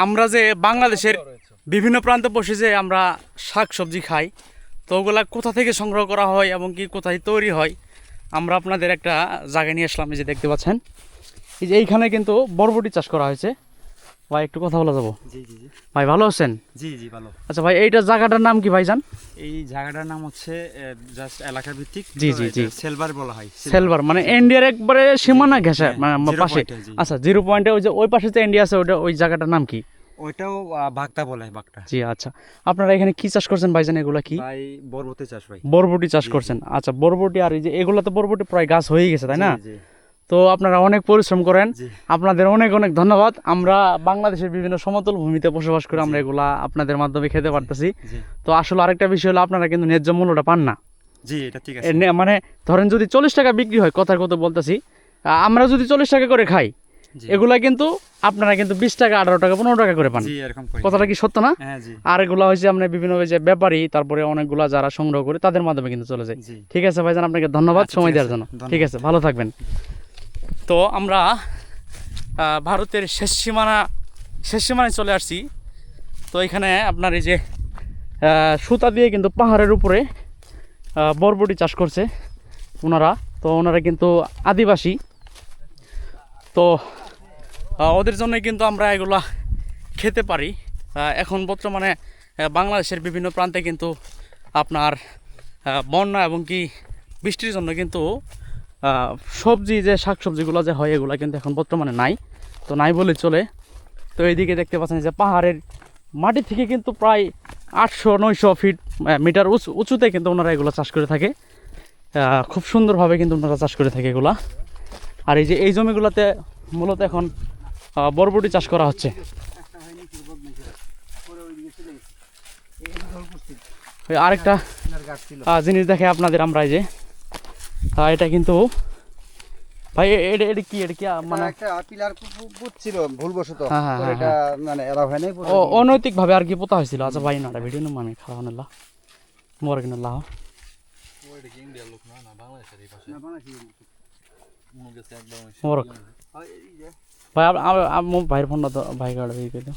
আমরা যে বাংলাদেশের বিভিন্ন প্রান্তে বসে যে আমরা শাক সবজি খাই, তো ওগুলা কোথা থেকে সংগ্রহ করা হয় এবং কি কোথায় তৈরি হয়, আমরা আপনাদের একটা জায়গায় নিয়ে আসলাম। এই যে দেখতে পাচ্ছেন, এই যে এইখানে কিন্তু বরবটি চাষ করা হয়েছে। ভাই একটু কথা বলা যাবো? জি জি জি ভাই ভালো আছেন? জি জি ভালো। আচ্ছা ভাই, এইটা জায়গাটার নাম কি ভাইজান? এই জায়গাটার নাম হচ্ছে জাস্ট এলাকা ভিত্তিক। জি জি জি, সেলভার বলা হয়। সেলভার মানে ইন্ডিয়ার একবারে সীমানা ঘেঁষা পাশে। আচ্ছা, 0 পয়েন্টে ওই যে ওই পাশে যে ইন্ডিয়া আছে, ওটা ওই জায়গাটার নাম কি? ওইটাও বাগদা বলা হয়, বাগদা। জি আচ্ছা, আপনারা এখানে কি চাষ করছেন ভাইজান? এগুলা কি? ভাই বরবটি চাষ ভাই। বরবটি চাষ করছেন। আচ্ছা, বরবটি আর এই যে এগুলা তো বরবটি প্রায় গাছ হয়ে গেছে, তাই না? তো আপনারা অনেক পরিশ্রম করেন, আপনাদের অনেক অনেক ধন্যবাদ। আমরা বাংলাদেশের বিভিন্ন সমতল ভূমিতে বসবাস করে আমরা এগুলা আপনাদের মাধ্যমে খেতে পারতেছি। তো আসলে আরেকটা বিষয় হলো, আপনারা কিন্তু ন্যায্য মূল্যটা পান না। জি, এটা ঠিক আছে। মানে ধরেন যদি 40 টাকা বিক্রি হয়, কথার কথা বলতেছি, আমরা যদি 40 টাকা করে খাই, এগুলা কিন্তু আপনারা কিন্তু 20 টাকা, 18 টাকা, 15 টাকা করে পান। কথাটা কি সত্য না? আর এগুলা হয়েছে আপনার বিভিন্ন যে ব্যাপারী, তারপরে অনেকগুলা যারা সংগ্রহ করে তাদের মাধ্যমে কিন্তু চলে যায়। ঠিক আছে ভাইজান, আপনাকে ধন্যবাদ সময় দেওয়ার জন্য। ঠিক আছে, ভালো থাকবেন। তো আমরা ভারতের শেষ সীমানায় চলে আসছি। তো এখানে আপনার এই যে সুতা দিয়ে কিন্তু পাহাড়ের উপরে বরবটি চাষ করছে ওনারা। তো ওনারা কিন্তু আদিবাসী, তো ওদের জন্যই কিন্তু আমরা এগুলা খেতে পারি। এখন বর্তমানে বাংলাদেশের বিভিন্ন প্রান্তে কিন্তু আপনার বন্যা এবং কি বৃষ্টির জন্য কিন্তু সবজি যে শাক সবজিগুলো যে হয়, এগুলো কিন্তু এখন বর্তমানে নাই, তো নাই বলে চলে। তো এইদিকে দেখতে পাচ্ছেন যে পাহাড়ের মাটি থেকে কিন্তু প্রায় 800-900 ফিট মিটার উঁচুতে কিন্তু ওনারা এগুলো চাষ করে থাকে। খুব সুন্দরভাবে কিন্তু ওনারা চাষ করে থাকে এগুলা। আর এই যে এই জমিগুলোতে মূলত এখন বরবটি চাষ করা হচ্ছে। আরেকটা জিনিস দেখে আপনাদের আমরা, এই যে এটা কিন্তু ভাই এটা কি মানে একটা পিলার পুঁতছিল ভুলবশত, এটা মানে এরা হয় নাই, অনৈতিক ভাবে আর কি পোতা হয়েছিল। আচ্ছা ভাই, না ভিডিও না মানে খাওয়া নাল্লাহ মোর কিনা লাহ ভাই, ভাইয়ের ফোনটা তো ভাই কার্ড দিয়ে